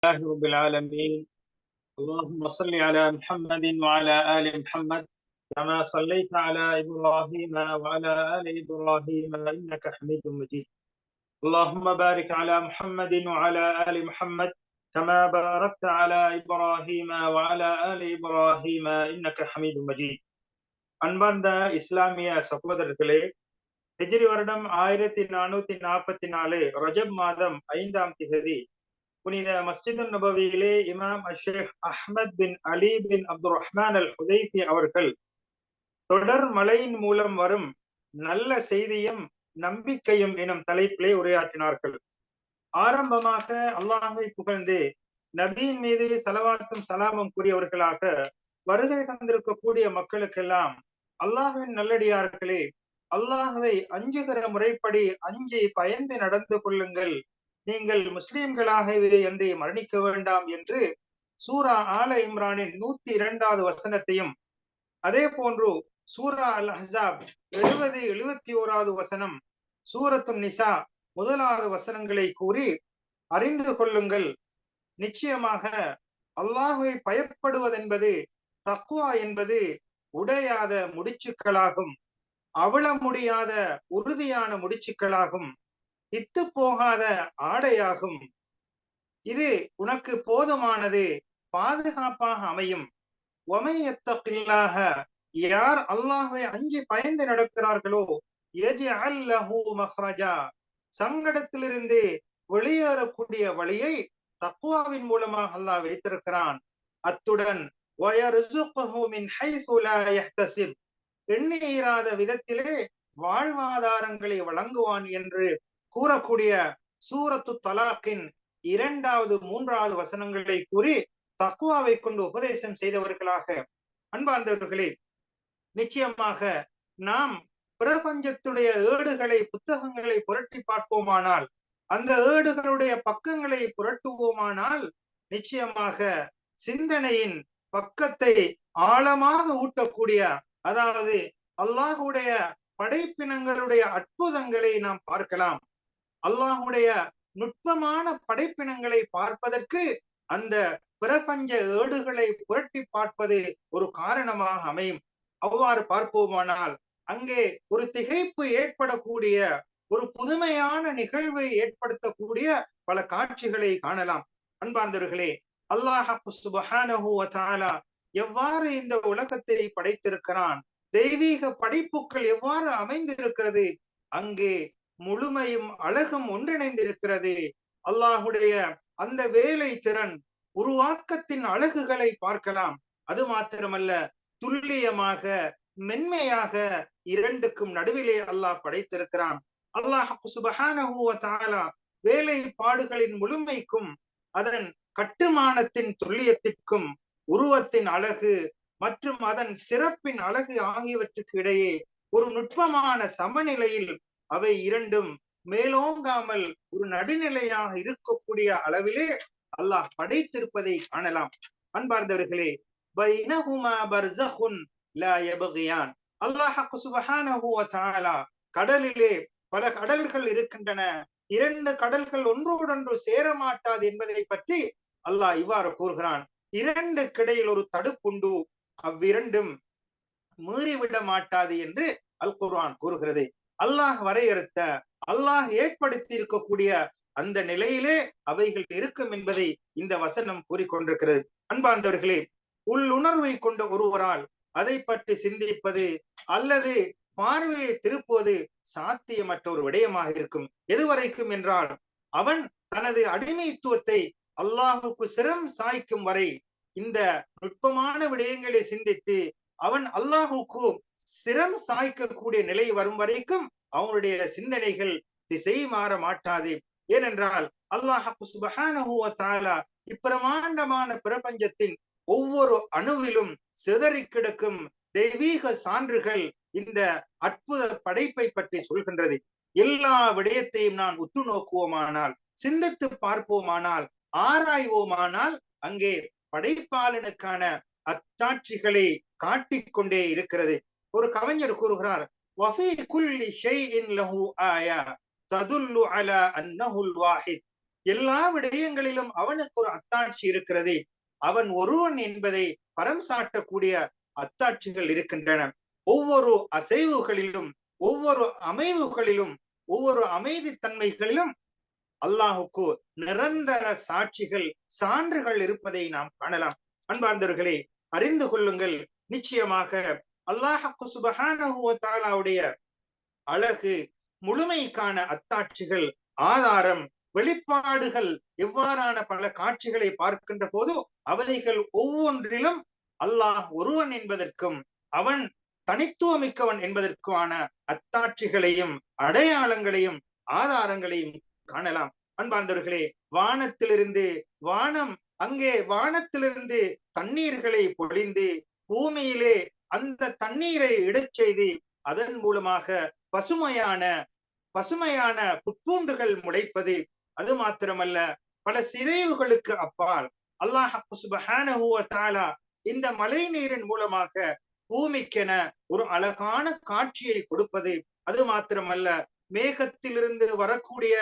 لله رب العالمين. اللهم صل على محمد وعلى آل محمد كما صليت على إبراهيم وعلى آل إبراهيم إنك حميد مجيد. اللهم بارك على محمد وعلى آل محمد كما باركت على إبراهيم وعلى آل إبراهيم إنك حميد مجيد. அன்பார்ந்த இஸ்லாமிய சகோதரர்களே, ஹிஜ்ரி வருடம் 1444 ரஜப் மாதம் 5ஆம் திகதி புனித மஸ்ஜிது நபவியிலே இமாம் ஷேக் அஹ்மத் பின் அலி பின் அப்துல் ரஹ்மான் அல் ஹுதைஃபி அவர்கள் தொடர் மழையின் மூலம் வரும் நல்ல செய்தியும் நம்பிக்கையும் எனும் தலைப்பிலே உரையாற்றினார்கள். ஆரம்பமாக அல்லாஹ்வை புகழ்ந்து நபியின் மீது ஸலவாத்தும் சலாமும் கூறியவர்களாக வருகை தந்திருக்கக்கூடிய மக்களுக்கெல்லாம், அல்லாஹ்வின் நல்லடியார்களே, அல்லாஹ்வை அஞ்சுகிற முறைப்படி அஞ்சி பயந்து நடந்து கொள்ளுங்கள், நீங்கள் முஸ்லிம்களாகவே அன்றி மரணிக்க வேண்டாம் என்று சூரா ஆல இம்ரானின் 102வது வசனத்தையும், அதே போன்று சூரா அல் அஹ்ஸாப் 70-71வது வசனம், சூரத்துன் நிசா 1வது வசனங்களை கூறி அறிந்து கொள்ளுங்கள், நிச்சயமாக அல்லாஹ்வை பயப்படுவதென்பது, தக்வா என்பது உடையாத முடிச்சுக்களாகும், அவள முடியாத உறுதியான முடிச்சுக்களாகும், இத்து போகாத ஆடையாகும். இது உனக்கு போதுமானது, பாதுகாப்பாக அமையும். ஒமையத்தகில்லாஹ, யார் அல்லாஹ்வை அஞ்சி பயந்து நடக்கிறார்களோ, யஜ்அல் லஹு மக்ரஜா, சங்கடத்திலிருந்து வெளியேறக்கூடிய வழியை தக்வாவின் மூலமாக அல்லாஹ் வைத்திருக்கிறான். அத்துடன் வயர்ஸுகுஹு மின் ஹைஸு லா யஹ்தஸிப், எண்ணியிராத விதத்திலே வாழ்வாதாரங்களை வழங்குவான் என்று கூறக்கூடிய சூரத்து தலாக்கின் 2வது 3வது வசனங்களை கூறி தக்வாவை கொண்டு உபதேசம் செய்தவர்களாக, அன்பார்ந்தவர்களே, நிச்சயமாக நாம் பிரபஞ்சத்துடைய ஏடுகளை, புத்தகங்களை புரட்டி பார்ப்போமானால், அந்த ஏடுகளுடைய பக்கங்களை புரட்டுவோமானால், நிச்சயமாக சிந்தனையின் பக்கத்தை ஆழமாக ஊட்டக்கூடிய, அதாவது அல்லாஹுடைய படைப்பினங்களுடைய அற்புதங்களை நாம் பார்க்கலாம். அல்லாஹுடைய நுட்பமான படைப்பினங்களை பார்ப்பதற்கு அந்த பிரபஞ்ச ஏடுகளை புரட்டி பார்ப்பது ஒரு காரணமாக அமையும். அவ்வாறு பார்ப்போமானால் அங்கே ஒரு திகைப்பு ஏற்படக்கூடிய, ஒரு புதுமையான நிகழ்வை ஏற்படுத்தக்கூடிய பல காட்சிகளை காணலாம். அன்பார்ந்தவர்களே, அல்லாஹ் சுப்ஹானஹு வ தஆலா எவ்வாறு இந்த உலகத்தை படைத்திருக்கிறான், தெய்வீக படைப்புகள் எவ்வாறு அமைந்திருக்கிறது, அங்கே முழுமையும் அழகும் ஒன்றிணைந்திருக்கிறது. அல்லாஹுடைய அந்த வேலை திறன், உருவாக்கத்தின் அழகுகளை பார்க்கலாம். அது மாத்திரமல்ல, துல்லியமாக மென்மையாக இரண்டுக்கும் நடுவிலே அல்லாஹ் படைத்திருக்கிறான். அல்லாஹ் சுப்ஹானஹு வ தஆலா வேலைப்பாடுகளின் முழுமைக்கும், அதன் கட்டுமானத்தின் துல்லியத்திற்கும், உருவத்தின் அழகு மற்றும் அதன் சிறப்பின் அழகு ஆகியவற்றுக்கு இடையே ஒரு நுட்பமான சமநிலையில் அவை இரண்டும் மேலோங்காமல் ஒரு நடுநிலையாக இருக்கக்கூடிய அளவிலே அல்லாஹ் படைத்திருப்பதை காணலாம். அன்பார்ந்தவர்களே, பைனஹுமா பர்ஸஹுன் லா யப்கியான், அல்லாஹ் சுப்ஹானஹு வ தஆலா கடலிலே பல கடல்கள் இருக்கின்றன, 2 கடல்கள் ஒன்றோடொன்று சேரமாட்டாது என்பதை பற்றி அல்லாஹ் இவ்வாறு கூறுகிறான். 2க்கு இடையில் ஒரு தடுப்புண்டு, அவ்விரண்டும் மீறிவிட மாட்டாது என்று அல் குர்ஆன் கூறுகிறது. அல்லாஹ் வரையறுத்த, அல்லாஹ் ஏற்படுத்தி இருக்கக்கூடிய அந்த நிலையிலே அவைகள் இருக்கும் என்பதை இந்த வசனம் கூறிக்கொண்டிருக்கிறது. அன்பார்ந்தவர்களே, உள்ளுணர்வை கொண்ட ஒருவரால் அதை பற்றி சிந்திப்பது அல்லது பார்வையை திருப்புவது சாத்தியமற்ற ஒரு விடயமாக இருக்கும். எதுவரைக்கும் என்றால், அவன் தனது அடிமைத்துவத்தை அல்லாஹுக்கு சிரம் சாய்க்கும் வரை, இந்த நுட்பமான விடயங்களை சிந்தித்து அவன் அல்லாஹுக்கு சிரம் சாய்க்கக்கூடிய நிலை வரும் வரைக்கும் அவனுடைய சிந்தனைகள் திசை மாற மாட்டாது. ஏனென்றால் அல்லாஹ் சுப்ஹானஹு வ தஆலா இப்பிரமாண்டமான பிரபஞ்சத்தின் ஒவ்வொரு அணுவிலும் சிதறி கிடக்கும் தெய்வீக சான்றுகள் இந்த அற்புத படைப்பை பற்றி சொல்கின்றது. எல்லா விடயத்தையும் நான் உற்று நோக்குவோமானால், சிந்தித்து பார்ப்போமானால், ஆராய்வோமானால், அங்கே படைப்பாளனுக்கான அச்சாட்சிகளை காட்டிக்கொண்டே இருக்கிறது. ஒரு கவிஞர் கூறுகிறார், எல்லா விடயங்களிலும் அவனுக்கு ஒரு அத்தாட்சி இருக்கிறது. அவன் ஒருவன் என்பதை பரம் சாட்டக்கூடிய அத்தாட்சிகள் இருக்கின்றன. ஒவ்வொரு அசைவுகளிலும், ஒவ்வொரு அமைவுகளிலும், ஒவ்வொரு அமைதி தன்மைகளிலும் அல்லாஹுக்கு நிரந்தர சாட்சிகள், சான்றுகள் இருப்பதை நாம் காணலாம். அன்பார்ந்தவர்களே, அறிந்து கொள்ளுங்கள், நிச்சயமாக அல்லாஹு சுப்ஹானஹு வ தஆலாவுடைய அழகு, முழுமைக்கான அத்தாட்சிகள், ஆதாரம், வெளிப்பாடுகள், எவ்வாறான பல காட்சிகளை பார்க்கின்ற போது அவைகள் ஒவ்வொன்றிலும் அல்லாஹ் ஒருவன் என்பதற்கும் அவன் தனித்துவமிக்கவன் என்பதற்கான அத்தாட்சிகளையும் அடையாளங்களையும் ஆதாரங்களையும் காணலாம். அன்பார்ந்தவர்களே, வானத்திலிருந்து அங்கே வானத்திலிருந்து தண்ணீர்களை பொழிந்து பூமியிலே அந்த தண்ணீரை இடச் செய்து அதன் மூலமாக பசுமையான புற்பூண்டுகள் முளைப்பது. அது மாத்திரமல்ல, பல சிதைவுகளுக்கு அப்பால் அல்லாஹ் சுப்ஹானஹு வ தஆலா இந்த மழை நீரின் மூலமாக பூமிக்கென ஒரு அழகான காட்சியை கொடுப்பது. அது மாத்திரமல்ல, மேகத்திலிருந்து வரக்கூடிய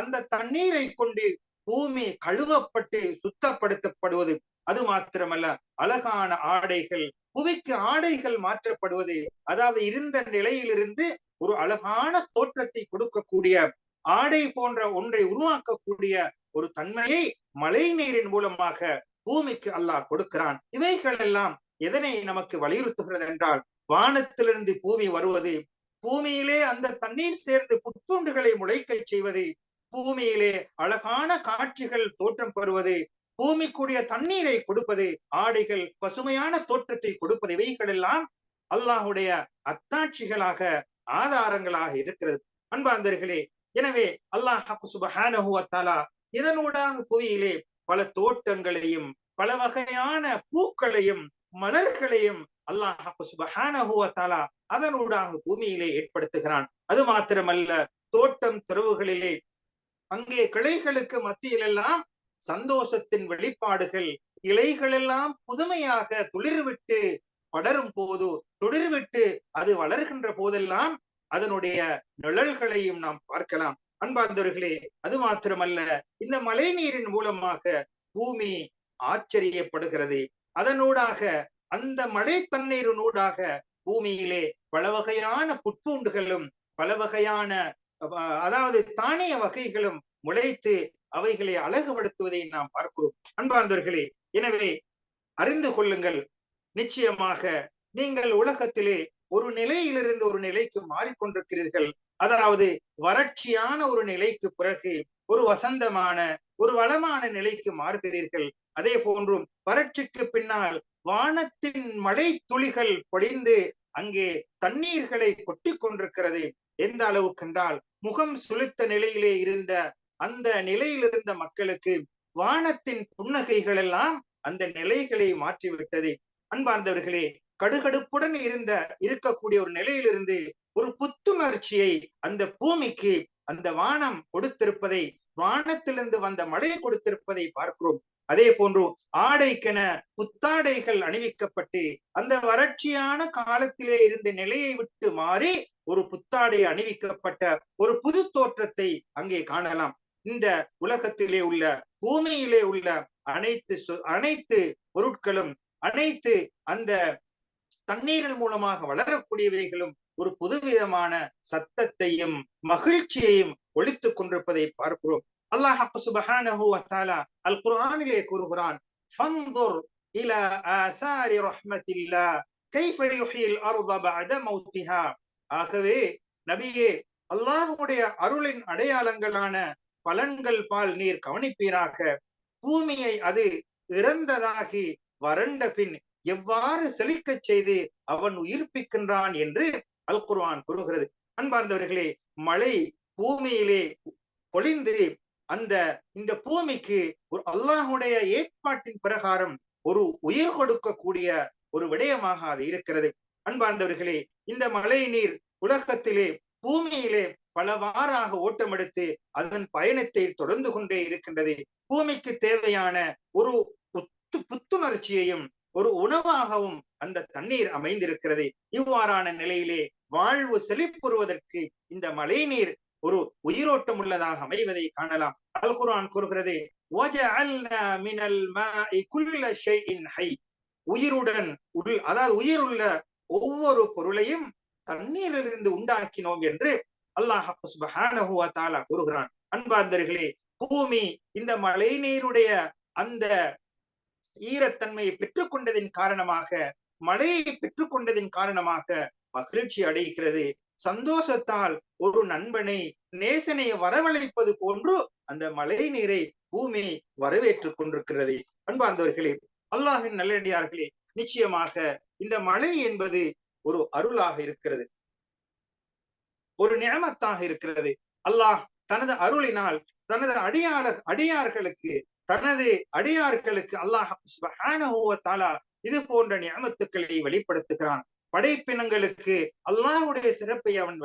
அந்த தண்ணீரை கொண்டு பூமி கழுவப்பட்டு சுத்தப்படுத்தப்படுவது. அது மாத்திரமல்ல, அழகான ஆடைகள், புவிக்கு ஆடைகள் மாற்றப்படுவது. அதாவது இருந்த நிலையிலிருந்து ஒரு அழகான தோற்றத்தை கொடுக்கக்கூடிய ஆடை போன்ற ஒன்றை உருவாக்கக்கூடிய ஒரு தன்மையை மழை நீரின் மூலமாக பூமிக்கு அல்லாஹ் கொடுக்கிறான். இவைகள் எல்லாம் எதனை நமக்கு வலியுறுத்துகிறது என்றால், வானத்திலிருந்து பூமி வருவது, பூமியிலே அந்த தண்ணீர் சேர்ந்து புற்பூண்டுகளை முளைக்க செய்வது, பூமியிலே அழகான காட்சிகள் தோற்றம் பெறுவது, பூமிக்குரிய தண்ணீரை கொடுப்பது, ஆடைகள் பசுமையான தோற்றத்தை கொடுப்பது, இவைகள் எல்லாம் அல்லாஹுடைய அத்தாட்சிகளாக, ஆதாரங்களாக இருக்கிறது. அன்பார்ந்தவர்களே, எனவே அல்லாஹ் சுப்ஹானஹு வ தஆலா இதனூடாக புவியிலே பல தோட்டங்களையும், பல வகையான பூக்களையும், மலர்களையும் அல்லாஹ் சுப்ஹானஹு வ தஆலா அதனூடாக பூமியிலே ஏற்படுத்துகிறான். அது மாத்திரமல்ல, தோட்டம் தெருவுகளிலே அங்கே கிளைகளுக்கு மத்தியிலெல்லாம் சந்தோஷத்தின் வெளிப்பாடுகள், இலைகள் எல்லாம் புதுமையாக துளிர்விட்டு படரும் போது, துளிர்விட்டு அது வளர்கின்ற போதெல்லாம் அதனுடைய நிழல்களையும் நாம் பார்க்கலாம். அன்பார்ந்தவர்களே, அது மாத்திரமல்ல, இந்த மழை நீரின் மூலமாக பூமி ஆச்சரியப்படுகிறது. அதனூடாக, அந்த மழை தண்ணீரினூடாக பூமியிலே பல வகையான புற்பூண்டுகளும், பல வகையான அதாவது தானிய வகைகளும் முளைத்து அவைகளை அழகுபடுத்துவதை நாம் பார்க்கிறோம். அன்பார்ந்தவர்களே, எனவே அறிந்து கொள்ளுங்கள், நிச்சயமாக நீங்கள் உலகத்திலே ஒரு நிலையிலிருந்து ஒரு நிலைக்கு மாறிக்கொண்டிருக்கிறீர்கள். அதாவது வறட்சியான ஒரு நிலைக்கு பிறகு ஒரு வசந்தமான, ஒரு வளமான நிலைக்கு மாறுகிறீர்கள். அதே போன்றும் வறட்சிக்கு பின்னால் வானத்தின் மழை துளிகள் பொழிந்து அங்கே தண்ணீர்களை கொட்டி கொண்டிருக்கிறது. எந்த அளவுக்கு என்றால், முகம் சுளித்த நிலையிலே இருந்த அந்த நிலையில் இருந்த மக்களுக்கு வானத்தின் புன்னகைகள் எல்லாம் அந்த நிலைகளை மாற்றிவிட்டது. அன்பார்ந்தவர்களே, கடுகடுப்புடன் இருக்கக்கூடிய ஒரு நிலையிலிருந்து ஒரு புத்துணர்ச்சியை அந்த பூமிக்கு அந்த வானம் கொடுத்திருப்பதை, வானத்திலிருந்து வந்த மழை கொடுத்திருப்பதை பார்க்கிறோம். அதே போன்று ஆடைக்கென புத்தாடைகள் அணிவிக்கப்பட்டு அந்த வறட்சியான காலத்திலே இருந்த நிலையை விட்டு மாறி ஒரு புத்தாடை அணிவிக்கப்பட்ட ஒரு புது தோற்றத்தை அங்கே காணலாம். இந்த உலகத்திலே உள்ள, பூமியிலே உள்ள அனைத்து பொருட்களும், அனைத்து அந்த தண்ணீரின் மூலமாக வளரக்கூடியவைகளும் ஒரு புதுவிதமான சத்தத்தையும் மகிழ்ச்சியையும் ஒலித்துக் கொண்டிருப்பதை பார்க்கிறோம். அல்லாஹ் சுப்ஹானஹு வ தஆலா அல் குர்ஆனிலே கூறுகிறான், ஃபன்துர் இலா ஆசாரி ரஹ்மத்தில்லாஹ் கைஃப யுஹ்யில் அர்த பஅத மௌத்திஹா. ஆகவே நபியே, அல்லாஹ்வுடைய அருளின் அடையாளங்களான பலன்கள் பால் நீர் கவனிப்பீராக. பூமியை அது இறந்ததாகி வறண்ட பின் எவ்வாறு செழிக்கச் செய்து அவன் உயிர்ப்பிக்கின்றான் என்று அல் குர்ஆன் கூறுகிறது. அன்பார்ந்தவர்களே, மழை பூமியிலே பொழிந்து இந்த பூமிக்கு ஒரு அல்லாஹுடைய ஏற்பாட்டின் பிரகாரம் ஒரு உயிர் கொடுக்கக்கூடிய ஒரு விடயமாக அது இருக்கிறது. அன்பார்ந்தவர்களே, இந்த மழை நீர் உலகத்திலே, பூமியிலே பலவாறாக ஓட்டமெடுத்து அதன் பயணத்தை தொடர்ந்து கொண்டே இருக்கின்றது. பூமிக்கு தேவையான ஒரு புத்துணர்ச்சியையும் ஒரு உணவாகவும் அந்த தண்ணீர் அமைந்திருக்கிறது. இவ்வாறான நிலையிலே வாழ்வு செழிப்புறுவதற்கு இந்த மழை நீர் ஒரு உயிரோட்டம் உள்ளதாக அமைவதை காணலாம். அல் குர்ஆன் கூறுகிறது, வஜஅல்னா மினல் மாஇ குல்ல ஷைஇன் ஹை. உயிருடன் அதாவது உயிருள்ள ஒவ்வொரு பொருளையும் தண்ணீரிலிருந்து உண்டாக்கினோம் என்று அல்லாஹ் சுப்ஹானஹு வ தஆலா கூறுகிறான். அன்பார்ந்தவர்களே, பூமி இந்த மழை நீருடைய அந்த ஈரத்தன்மையை பெற்றுக் கொண்டதின் காரணமாக, மழையை பெற்றுக் கொண்டதின் காரணமாக மகிழ்ச்சி அடைகிறது. சந்தோஷத்தால் ஒரு நண்பனை, நேசனை வரவழைப்பது போன்று அந்த மழை நீரை பூமி வரவேற்றுக் கொண்டிருக்கிறது. அன்பார்ந்தவர்களே, அல்லாஹின் நல்லடியார்களே, நிச்சயமாக இந்த மழை என்பது ஒரு அருளாக இருக்கிறது, ஒரு நியமத்தாக இருக்கிறது. அல்லாஹ் தனது அருளினால் தனது அடியார்களுக்கு அல்லாஹ் சுப்ஹானஹு வ தஆலா இது போன்ற நியமத்துக்களை வெளிப்படுத்துகிறான். படைப்பினங்களுக்கு அல்லாஹ்வுடைய சிறப்பை அவன்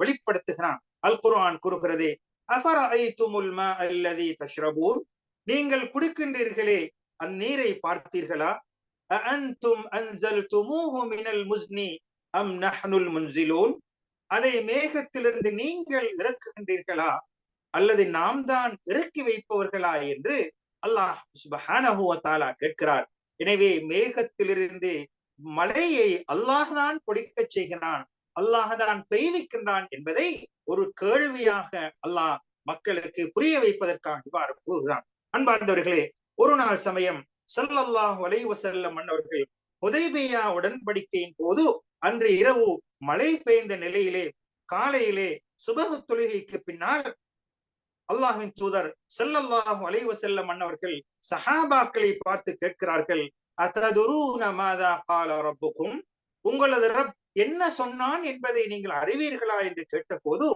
வெளிப்படுத்துகிறான். அல் குர்ஆன் கூறுகிறது, அஃபரஐதுமுல் மா அல்லதி தஷ்ரபூன். நீங்கள் குடிக்கின்றீர்களே அந்நீரை பார்த்தீர்களா? அஅன்தும் அன்ஸல்துமூஹு மினல் முஸ்னி அம் நஹ்னுல் முன்ஸிலூன். அதை மேகத்திலிருந்து நீங்கள் இறக்குகின்றீர்களா அல்லது நாம் தான் இறக்கி வைப்பவர்களா என்று அல்லாஹ் சுப்ஹானஹு வ தஆலா கேட்கிறார். எனவே மேகத்திலிருந்து மழையை அல்லாஹ் தான் பொழிக்க செய்கிறான், அல்லாஹ் தான் பெய்விக்கின்றான் என்பதை ஒரு கேள்வியாக அல்லாஹ் மக்களுக்கு புரிய வைப்பதற்காக இவ்வாறு கூறுகிறான். அன்பார்ந்தவர்களே, ஒரு நாள் சமயம் ஸல்லல்லாஹு அலைஹி வஸல்லம் அவர்கள் ஹுதைபியா உடன்படிக்கையின் போது அன்று இரவு மழை பெய்ந்த நிலையிலே காலையிலே சுபஹ் தொழுகைக்கு பின்னால் அல்லாஹ்வின் தூதர் ஸல்லல்லாஹு அலைஹி வஸல்லம் அவர்கள் சஹாபாக்களை பார்த்து கேட்கிறார்கள், அததுரூன மாதா கால ரப்புக்கும். உங்களது ரப் என்ன சொன்னான் என்பதை நீங்கள் அறிவீர்களா என்று கேட்டபோது,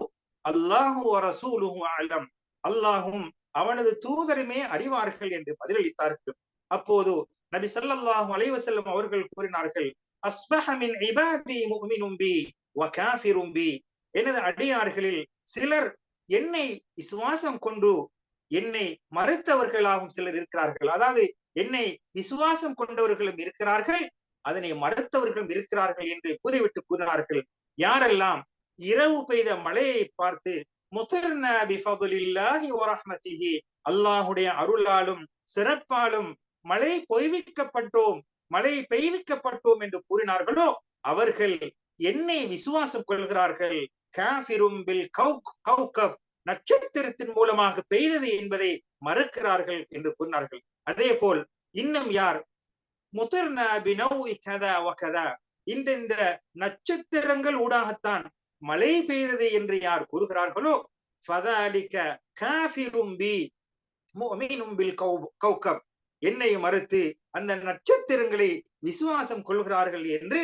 அல்லாஹு வ ரசூலுஹு அலம், அல்லாஹும் அவனது தூதருமே அறிவார்கள் என்று பதிலளித்தார்கள். அப்போது நபி ஸல்லல்லாஹு அலைஹி வஸல்லம் அவர்கள் கூறினார்கள், அஸ்பஹ மின் இபாதி முஃமினும் பி வ காஃபிரும் பி. எனது அடியார்களில் சிலர் என்னை விசுவாசம் கொண்டு என்னை மறுத்தவர்களாகவும் சிலர் இருக்கிறார்கள். அதாவது என்னை விசுவாசம் கொண்டவர்களும் இருக்கிறார்கள், அதனை மறுத்தவர்களும் இருக்கிறார்கள் என்று கூறிவிட்டு கூறினார்கள். யாரெல்லாம் இரவு பெய்த மழையை பார்த்து முத்ர்னா பிஃபதுலில்லாஹி வ ரஹ்மத்திஹி, அல்லாஹ்வுடைய அருளாலும் சிறப்பாலும் மழை பெய்விக்கப்பட்டோம் என்று கூறினார்களோ அவர்கள் என்னை விசுவாசம் கொள்கிறார்கள். காஃபிரும் பில் கௌகப், நட்சத்திரத்தின் மூலமாக பெய்தது என்பதை மறுக்கிறார்கள் என்று கூறினார்கள். அதே போல் இன்னும் யார் முத்ர்னா பினௌஇ கதா வ கதா, இந்த நட்சத்திரங்கள் ஊடாகத்தான் மழை பெய்தது என்று யார் கூறுகிறார்களோ ஃபதாலிக காஃபிரும் பி முஃமினும் பில் கௌகப், என்னை மறுத்து அந்த நட்சத்திரங்களை விசுவாசம் கொள்கிறார்கள் என்று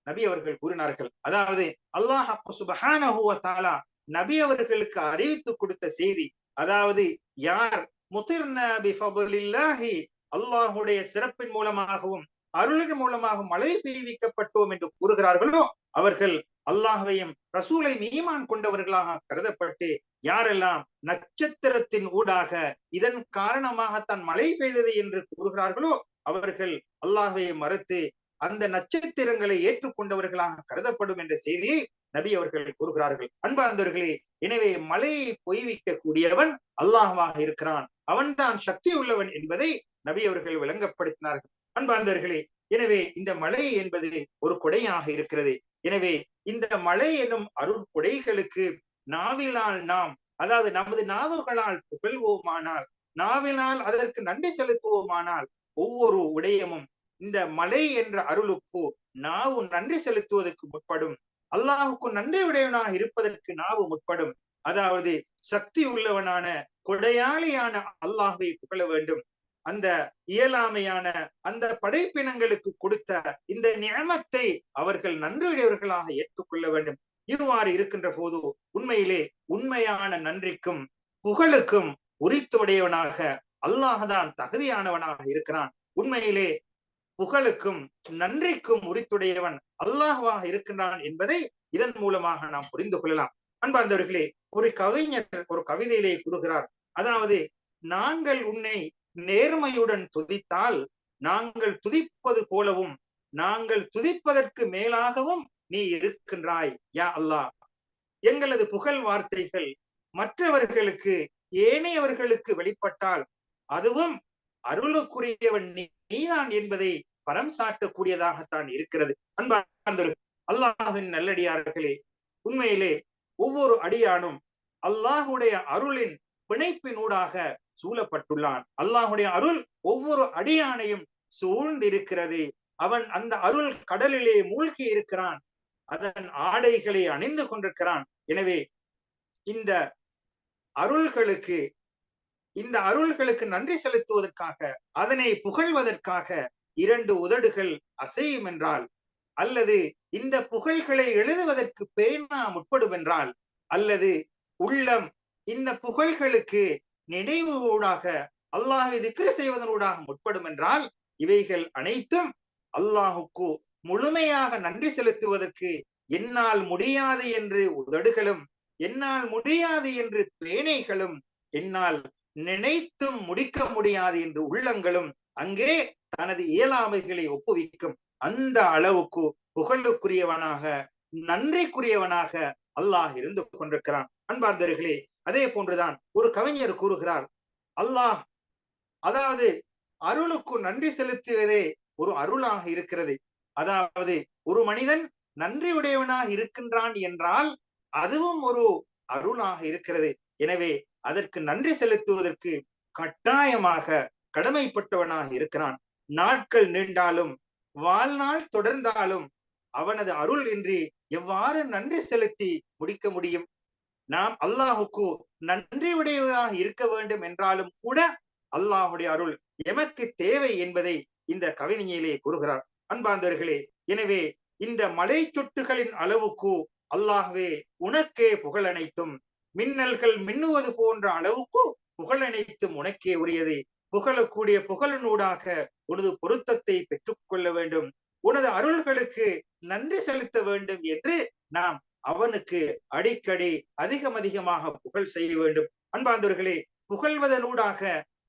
நபி அவர்கள் கூறினார்கள். அதாவது அல்லாஹ் சுப்ஹானஹு வ தஆலா நபி அவர்களுக்கு அறிவித்து கொடுத்த செய்தி, அதாவது யார் முத்ர்னா பிஃபதுலில்லாஹி, அல்லாஹ்வுடைய சிறப்பின் மூலமாகவும் அருளின் மூலமாகவும் மழை பெய்விக்கப்பட்டோம் என்று கூறுகிறார்களோ அவர்கள் அல்லாஹ்வையும் ரசூலையும் ஈமான் கொண்டவர்களாக கருதப்பட்டு, யாரெல்லாம் நட்சத்திரத்தின் ஊடாக இதன் காரணமாகத்தான் மழை பெய்தது என்று கூறுகிறார்களோ அவர்கள் அல்லாஹ்வை மறுத்து அந்த நட்சத்திரங்களை ஏற்றுக்கொண்டவர்களாக கருதப்படும் என்ற செய்தியை நபி அவர்கள் கூறுகிறார்கள். அன்பார்ந்தவர்களே, எனவே மழையை பொய்விக்க கூடியவன் அல்லாஹ்வாக இருக்கிறான், அவன்தான் சக்தி உள்ளவன் என்பதை நபி அவர்கள் விளங்கப்படுத்தினார்கள். அன்பார்ந்தவர்களே, எனவே இந்த மழை என்பது ஒரு கொடையாக இருக்கிறது. எனவே இந்த மழை எனும் அருள் கொடைகளுக்கு நாவினால் நாம், அதாவது நமது நாவுகளால் புகழ்வோமானால், நாவினால் அதற்கு நன்றி செலுத்துவோமானால் ஒவ்வொரு விடயமும் இந்த மழை என்ற அருளுக்கு நாவு நன்றி செலுத்துவதற்கு முற்படும், அல்லாஹுக்கு நன்றி உடையவனாக இருப்பதற்கு நாவு முற்படும். அதாவது சக்தி உள்ளவனான கொடையாளியான அல்லாஹ்வை புகழ வேண்டும். அந்த இயலாமையான அந்த படைப்பினங்களுக்கு கொடுத்த இந்த நியமத்தை அவர்கள் நன்றியுடையவர்களாக ஏற்றுக்கொள்ள வேண்டும். இவ்வாறு இருக்கின்ற போது உண்மையிலே உண்மையான நன்றிக்கும் புகழுக்கும் உரித்துடையவனாக அல்லாஹ்தான் தகுதியானவனாக இருக்கிறான். உண்மையிலே புகழுக்கும் நன்றிக்கும் உரித்துடையவன் அல்லாஹ்வாக இருக்கின்றான் என்பதை இதன் மூலமாக நாம் புரிந்து கொள்ளலாம். அன்பார்ந்தவர்களே, ஒரு கவிஞர் ஒரு கவிதையிலே கூறுகிறார், அதாவது நாங்கள் உன்னை நேர்மையுடன் துதித்தால் நாங்கள் துதிப்பது போலவும் நாங்கள் துதிப்பதற்கு மேலாகவும் நீ இருக்கின்றாய் யா அல்லாஹ். எங்களது புகழ் வார்த்தைகள் மற்றவர்களுக்கு ஏனையவர்களுக்கு வெளிப்பட்டால் அதுவும் அருளுக்குரியவன் நீதான் என்பதை பரம் சாட்டக்கூடியதாகத்தான் இருக்கிறது. அன்பார்ந்தவர்களே, அல்லாஹ்வின் நல்லடியார்களே, உண்மையிலே ஒவ்வொரு அடியானும் அல்லாஹுடைய அருளின் பிணைப்பினூடாக சூழப்பட்டுள்ளான். அல்லாஹுடைய அருள் ஒவ்வொரு அடியானையும் சூழ்ந்திருக்கிறது. அவன் அந்த அருள் கடலிலே மூழ்கி இருக்கிறான், அதன் ஆடைகளை அணிந்து கொண்டிருக்கிறான். எனவே இந்த அருள்களுக்கு நன்றி செலுத்துவதற்காக, அதனை புகழ்வதற்காக 2 உதடுகள் அசையும் என்றால், அல்லது இந்த புகழ்களை எழுதுவதற்கு பேனா முற்படும் என்றால், அல்லது உள்ளம் இந்த புகழ்களுக்கு நினைவு ஊடாக அல்லாஹ்வை திக்ர் செய்வதனூடாக முற்படும் என்றால், இவைகள் அனைத்தும் அல்லாஹுக்கு முழுமையாக நன்றி செலுத்துவதற்கு என்னால் முடியாது என்று உதடுகளும், என்னால் முடியாது என்று பேனைகளும், என்னால் நினைத்தும் முடிக்க முடியாது என்று உள்ளங்களும் அங்கே தனது இயலாமைகளை ஒப்புவிக்கும். அந்த அளவுக்கு புகழுக்குரியவனாக, நன்றிக்குரியவனாக அல்லாஹ் இருந்து கொண்டிருக்கிறான். அன்பார்ந்தவர்களே, அதே போன்றுதான் ஒரு கவிஞர் கூறுகிறார், அல்லாஹ் அதாவது அருளுக்கு நன்றி செலுத்துவதே ஒரு அருளாக இருக்கிறது. அதாவது ஒரு மனிதன் நன்றியுடையவனாக இருக்கின்றான் என்றால் அதுவும் ஒரு அருளாக இருக்கிறது. எனவே அதற்கு நன்றி செலுத்துவதற்கு கட்டாயமாக கடமைப்பட்டவனாக இருக்கிறான். நாட்கள் நீண்டாலும் வாழ்நாள் தொடர்ந்தாலும் அவனது அருள் இன்றி எவ்வாறு நன்றி செலுத்தி முடிக்க முடியும்? நாம் அல்லாஹுக்கு நன்றியுடையவராக இருக்க வேண்டும் என்றாலும் கூட அல்லாஹுடைய அருள் எமக்கு தேவை என்பதை இந்த கவிதையிலே கூறுகிறார். அன்பார்ந்தவர்களே, எனவே இந்த மலை சொட்டுகளின் அளவுக்கு அல்லாஹ்வே உனக்கே புகழ் அனைத்தும், மின்னல்கள் மின்னுவது போன்ற அளவுக்கு புகழ் அனைத்தும் உனக்கே உரியது. புகழக்கூடிய புகழினூடாக உனது பொருத்தத்தை பெற்றுக் கொள்ள வேண்டும், உனது அருள்களுக்கு நன்றி செலுத்த வேண்டும் என்று நாம் அவனுக்கு அடிக்கடி அதிகமாக புகழ் செய்ய வேண்டும். அன்பார்ந்தவர்களே, புகழ்வதனூடாக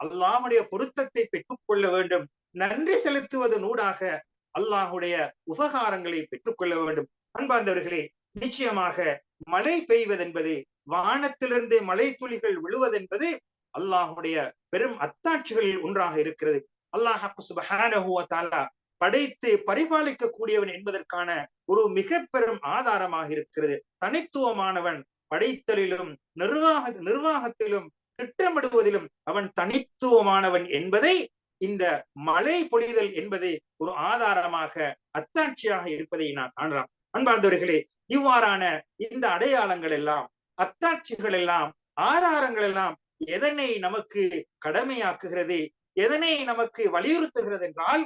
அல்லாஹுடைய பொருத்தத்தை பெற்றுக் கொள்ள வேண்டும், நன்றி செலுத்துவதனூடாக அல்லாஹுடைய உபகாரங்களை பெற்றுக் கொள்ள வேண்டும். அன்பார்ந்தவர்களே, நிச்சயமாக மழை பெய்வதென்பது, வானத்திலிருந்து மழை துளிகள் விழுவதென்பது அல்லாஹுடைய பெரும் அத்தாட்சிகளில் ஒன்றாக இருக்கிறது. அல்லாஹ் சுப்ஹானஹு வ தஆலா படைத்து பரிபாலிக்க கூடியவன் என்பதற்கான ஒரு மிக பெரும் ஆதாரமாக இருக்கிறது. தனித்துவமானவன், படைத்தலிலும் நிர்வாகத்திலும் திட்டமிடுவதிலும் அவன் தனித்துவமானவன் என்பதை இந்த மழை பொழிதல் என்பது ஒரு ஆதாரமாக, அத்தாட்சியாக இருப்பதை நான் காணலாம். அன்பார்ந்தவர்களே, இவ்வாறான இந்த அடையாளங்கள் எல்லாம், அத்தாட்சிகள் எல்லாம், ஆதாரங்கள் எல்லாம் எதனை நமக்கு கடமையாக்குகிறது, எதனை நமக்கு வலியுறுத்துகிறது என்றால்,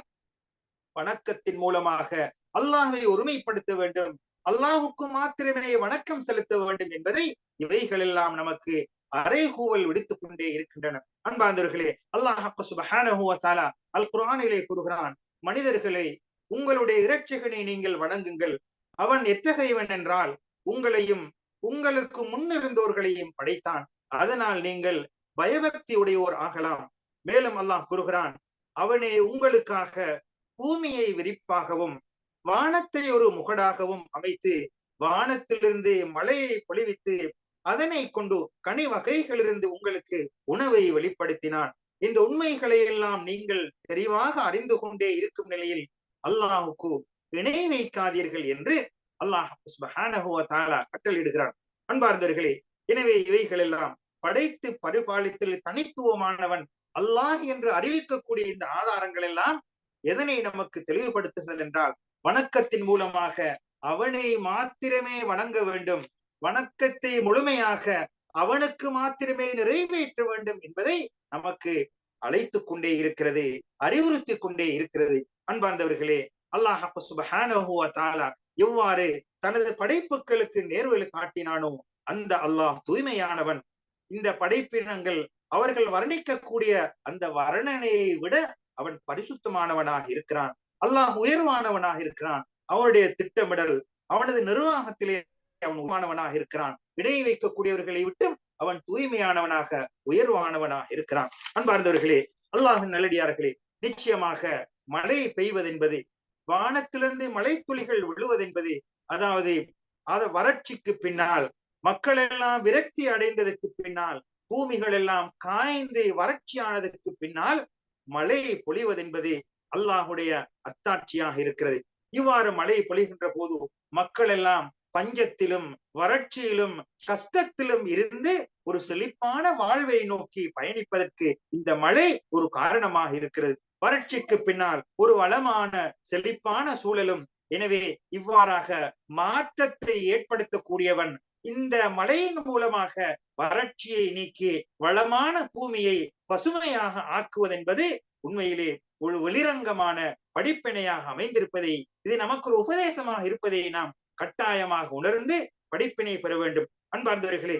வணக்கத்தின் மூலமாக அல்லாஹ்வை ஒருமைப்படுத்த வேண்டும், அல்லாஹுக்கு மாத்திரமே வணக்கம் செலுத்த வேண்டும் என்பதை இவைகள் எல்லாம் நமக்கு அறைகூவல் விடுத்துக் கொண்டே இருக்கின்றன. அன்பார்ந்தவர்களே, அல்லாஹ் சுப்ஹானஹு வ தஆலா அல் குர்ஆனிலே கூறுகிறான், மனிதர்களே, உங்களுடைய இறைச்சிகளை நீங்கள் வணங்குங்கள். அவன் எத்தகையவன் என்றால் உங்களையும் உங்களுக்கு முன்னிருந்தோர்களையும் படைத்தான், அதனால் நீங்கள் பயபக்தி உடையோர் ஆகலாம். மேலும் அல்லாஹ் கூறுகிறான், அவனே உங்களுக்காக பூமியை விரிப்பாகவும் வானத்தை ஒரு முகடாகவும் அமைத்து வானத்திலிருந்து மழையை பொழிவித்து அதனை கொண்டு கனி வகைகளிலிருந்து உங்களுக்கு உணவை வெளிப்படுத்தினான். இந்த உண்மைகளை எல்லாம் நீங்கள் தெளிவாக அறிந்து கொண்டே இருக்கும் நிலையில் அல்லாஹுக்கு இணை வைக்காதீர்கள் என்று அல்லாஹ் சுப்ஹானஹு வ தஆலா கட்டளையிடுகிறான். அன்பார்ந்தவர்களே, எனவே இவைகள் எல்லாம் படைத்து பரிபாலித்தல் தனித்துவமானவன் அல்லாஹ் என்று அறிவிக்கக்கூடிய இந்த ஆதாரங்கள் எல்லாம் எதனை நமக்கு தெளிவுபடுத்துகிறது என்றால், வணக்கத்தின் மூலமாக அவனை மாத்திரமே வணங்க வேண்டும், வணக்கத்தை முழுமையாக அவனுக்கு மாத்திரமே நிறைவேற்ற வேண்டும் என்பதை நமக்கு அழைத்துக் கொண்டே இருக்கிறது, அறிவுறுத்தி கொண்டே இருக்கிறது. அன்பார்ந்தவர்களே, அல்லாஹ் சுப்ஹானஹு வ தஆலா எவ்வாறு தனது படைப்புகளுக்கு நேர்வழி காட்டினானோ அந்த அல்லாஹ் தூய்மையானவன். இந்த படைப்பினங்கள் அவர்கள் வர்ணிக்கக்கூடிய அந்த வர்ணனையை விட அவன் பரிசுத்தமானவனாக இருக்கிறான். அல்லாஹ் உயர்வானவனாக இருக்கிறான். அவனுடைய திட்டமிடல், அவனது நிர்வாகத்திலே அவன் உயர்வானவனாக இருக்கிறான். இணை வைக்கக்கூடியவர்களை விட்டு அவன் தூய்மையானவனாக, உயர்வானவனாக இருக்கிறான். அன்பார்ந்தவர்களே, அல்லாஹின் நல்லடியார்களே, நிச்சயமாக மழை பெய்வதென்பது, வானத்திலிருந்து மழை துளிகள் விழுவதென்பது, அதாவது வறட்சிக்கு பின்னால் மக்கள் எல்லாம் விரக்தி அடைந்ததற்கு பின்னால், பூமிகள் எல்லாம் காய்ந்து வறட்சியானதற்கு பின்னால் மழை பொழிவதென்பது அல்லாஹுடைய அத்தாட்சியாக இருக்கிறது. இவ்வாறு மழை பொழிகின்ற போது மக்கள் எல்லாம் பஞ்சத்திலும் வறட்சியிலும் கஷ்டத்திலும் இருந்து ஒரு செழிப்பான வாழ்வை நோக்கி பயணிப்பதற்கு இந்த மழை ஒரு காரணமாக இருக்கிறது. வறட்சிக்கு பின்னால் ஒரு வளமான செழிப்பான சூழலும். எனவே இவ்வாறாக மாற்றத்தை ஏற்படுத்தக்கூடியவன் இந்த மழையின் மூலமாக வறட்சியை நீக்கி வளமான பூமியை பசுமையாக ஆக்குவதென்பது உண்மையிலே ஒரு வெளிரங்கமான படிப்பினையாக அமைந்திருப்பதை, இது நமக்கு ஒரு உபதேசமாக இருப்பதை நாம் கட்டாயமாக உணர்ந்து படிப்பினை பெற வேண்டும். அன்பார்ந்தவர்களே,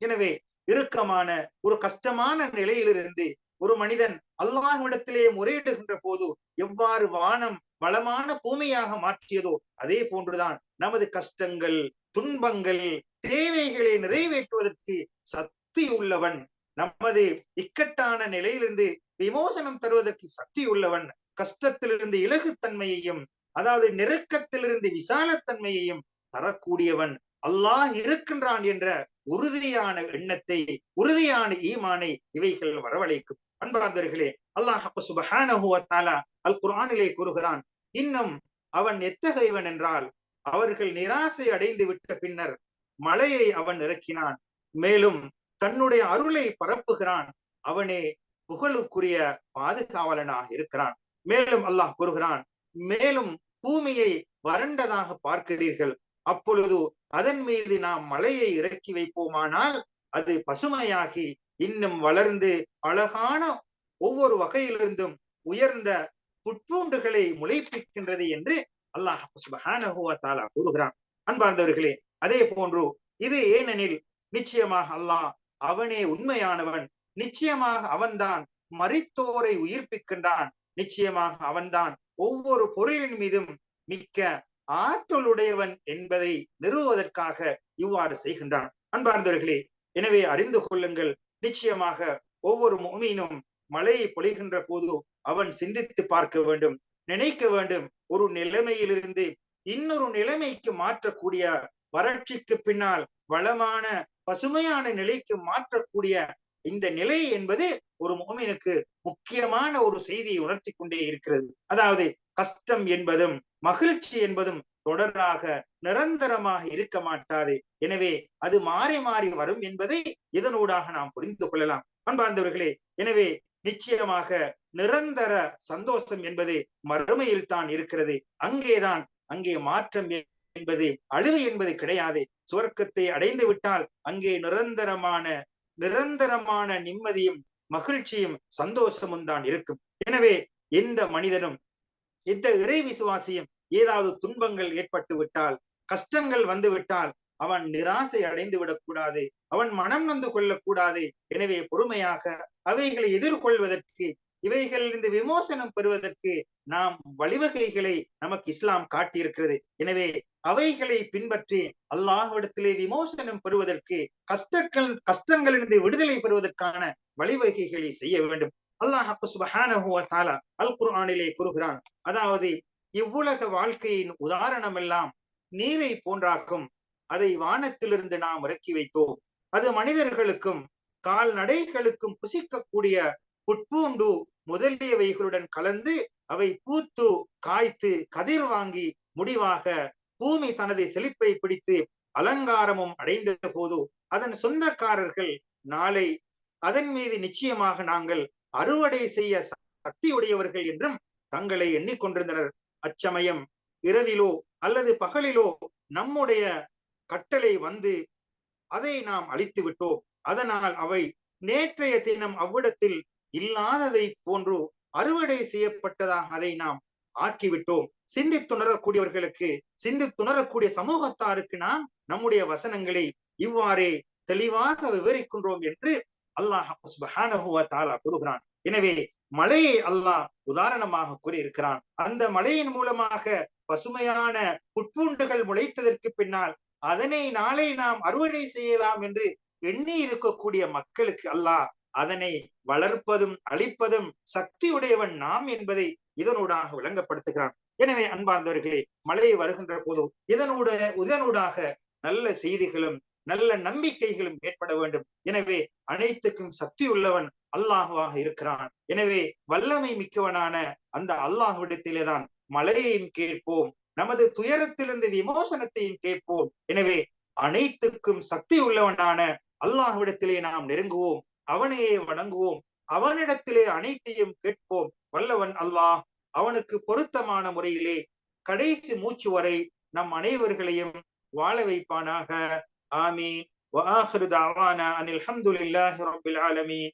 எனவே இறுக்கமான ஒரு கஷ்டமான நிலையிலிருந்து ஒரு மனிதன் அல்லாஹ்விடத்திலே முறையிடுகின்ற போது எவ்வாறு வானம் வளமான பூமியாக மாற்றியதோ அதே போன்றுதான் நமது கஷ்டங்கள், துன்பங்கள், தேவைகளை நிறைவேற்றுவதற்கு சக்தி உள்ளவன், நமது இக்கட்டான நிலையிலிருந்து விமோசனம் தருவதற்கு சக்தி உள்ளவன், கஷ்டத்திலிருந்து இலகுத்தன்மையையும் அதாவது நெருக்கத்திலிருந்து விசாலத்தன்மையையும் தரக்கூடியவன் அல்லாஹ் இருக்கின்றான் என்ற உறுதியான எண்ணத்தை, உறுதியான ஈமானை இவைகள் வரவழைக்கும். அன்பார்ந்தவர்களே, அல்லாஹ் சுப்ஹானஹு வ தஆலா அல் குர்ஆனிலே கூறுகிறான், இன்னும் அவன் எத்தகையவன் என்றால் அவர்கள் நிராசை அடைந்து விட்ட பின்னர் மழையை அவன் இறக்கினான், மேலும் தன்னுடைய அருளை பரப்புகிறான், அவனே புகழுக்குரிய பாதுகாவலனாக இருக்கிறான். மேலும் அல்லாஹ் கூறுகிறான், மேலும் பூமியை வறண்டதாக பார்க்கிறீர்கள், அப்பொழுது அதன் மீது நாம் மழையை இறக்கி வைப்போமானால் அது பசுமையாகி இன்னும் வளர்ந்து அழகான ஒவ்வொரு வகையிலிருந்தும் உயர்ந்த புட்பூண்டுகளை முளைப்பிக்கின்றது என்று அல்லாஹ் சுப்ஹானஹு வ தஆலா கூறுகிறான். அன்பார்ந்தவர்களே, அதே போன்று இது ஏனெனில் நிச்சயமாக அல்லாஹ் அவனே உண்மையானவன், நிச்சயமாக அவன்தான் மரித்தோரை உயிர்ப்பிக்கின்றான், நிச்சயமாக அவன்தான் ஒவ்வொரு பொருளின் மீதும் மிக்க ஆற்றலுடையவன் என்பதை நிறுவுவதற்காக இவ்வாறு செய்கின்றான். அன்பார்ந்தவர்களே, எனவே அறிந்து கொள்ளுங்கள், நிச்சயமாக ஒவ்வொரு முஃமினும் மழையை பொழிகின்ற போது அவன் சிந்தித்து பார்க்க வேண்டும், நினைக்க வேண்டும், ஒரு நிலைமையிலிருந்து இன்னொரு நிலைமைக்கு மாற்றக்கூடிய, வறட்சிக்கு பின்னால் வளமான பசுமையான நிலைக்கு மாற்றக்கூடிய இந்த நிலை என்பது ஒரு முஃமினுக்கு முக்கியமான ஒரு செய்தியை உணர்த்தி கொண்டே இருக்கிறது. அதாவது கஷ்டம் என்பதும் மகிழ்ச்சி என்பதும் தொடராக நிரந்தரமாக இருக்க மாட்டாது. எனவே அது மாறி மாறி வரும் என்பதை இதனூடாக நாம் புரிந்து கொள்ளலாம். அன்பார்ந்தவர்களே, எனவே நிச்சயமாக நிரந்தர சந்தோஷம் என்பது மறுமையில் தான் இருக்கிறது. அங்கே மாற்றம் என்பது, அழிவு என்பது கிடையாது. சுவர்க்கத்தை அடைந்து விட்டால் அங்கே நிரந்தரமான நிம்மதியும் மகிழ்ச்சியும் சந்தோஷமும் தான் இருக்கும். எனவே எந்த மனிதனும், எந்த இறை விசுவாசியும் ஏதாவது துன்பங்கள் ஏற்பட்டு விட்டால், கஷ்டங்கள் வந்து விட்டால் அவன் நிராசை அடைந்து விடக்கூடாது, அவன் மனம் நொந்து கொள்ளக்கூடாது. எனவே பொறுமையாக அவைகளை எதிர்கொள்வதற்கு, இவைகளிலிருந்து விமோசனம் பெறுவதற்கு நாம் வழிவகைகளை நமக்கு இஸ்லாம் காட்டியிருக்கிறது. எனவே அவைகளை பின்பற்றி அல்லாஹ்விடத்திலே விமோசனம் பெறுவதற்கு, கஷ்டங்களிலிருந்து விடுதலை பெறுவதற்கான வழிவகைகளை செய்ய வேண்டும். அல்லாஹ் சுப்ஹானஹு வ தஆலா அல் குர்ஆனிலே கூறுகிறான், அதாவது இவ்வுலக வாழ்க்கையின் உதாரணம் எல்லாம் நீரை போன்றாக்கும், அதை வானத்திலிருந்து நாம் இறக்கி வைத்தோம், அது மனிதர்களுக்கும் கால்நடைகளுக்கும் புசிக்கக்கூடிய புட்பூண்டு முதலியவைகளுடன் கலந்து அவை பூத்து காய்த்து கதிர் வாங்கி முடிவாக பூமி தனது செழிப்பை பிடித்து அலங்காரமும் அடைந்த போது அதன் சொந்தக்காரர்கள் நாளை அதன் மீது நிச்சயமாக நாங்கள் அறுவடை செய்ய சக்தியுடையவர்கள் என்றும் தங்களை எண்ணிக்கொண்டிருந்தனர். அச்சமயம் இரவிலோ அல்லது பகலிலோ நம்முடைய கட்டளை வந்து அதை நாம் அழித்து விட்டோம், அதனால் அவை நேற்றைய தினம் அவ்விடத்தில் இல்லாததை போன்று அறுவடை செய்யப்பட்டதாக அதை நாம் ஆக்கிவிட்டோம். சிந்தித்துணரக்கூடியவர்களுக்கு, சிந்தித்துணரக்கூடிய சமூகத்தாருக்கு நாம் நம்முடைய வசனங்களை இவ்வாறே தெளிவாக விவரிக்கின்றோம் என்று அல்லாஹ் சுப்ஹானஹு வ தஆலா கூறுகிறான். எனவே மழையை அல்லாஹ் உதாரணமாக கூறியிருக்கிறான். அந்த மழையின் மூலமாக பசுமையான புட்பூண்டுகள் முளைத்ததற்கு பின்னால் அதனை நாளை நாம் அறுவடை செய்யலாம் என்று எண்ணி இருக்கக்கூடிய மக்களுக்கு அல்லாஹ் அதனை வளர்ப்பதும் அழிப்பதும் சக்தியுடையவன் நாம் என்பதை இதனூடாக விளங்கப்படுத்துகிறான். எனவே அன்பார்ந்தவர்களே, மழை வருகின்ற போது இதனூடாக நல்ல செய்திகளும் நல்ல நம்பிக்கைகளும் ஏற்பட வேண்டும். எனவே அனைத்துக்கும் சக்தி உள்ளவன் அல்லாஹுவாக இருக்கிறான். எனவே வல்லமை மிக்கவனான அந்த அல்லாஹ்விடத்திலேதான் மழையையும் கேட்போம், நமது துயரத்திலிருந்து விமோசனத்தையும் கேட்போம். எனவே அனைத்துக்கும் சக்தி உள்ளவனான அல்லாஹ்விடத்திலே நாம் நெருங்குவோம், அவனையே வணங்குவோம், அவனிடத்திலே அனைத்தையும் கேட்போம். வல்லவன் அல்லாஹ் அவனுக்கு பொருத்தமான முறையிலே கடைசி மூச்சு வரை நம் அனைவர்களையும் வாழ வைப்பானாக. ஆமீன். وآخر دعوانا أن الحمد لله رب العالمين.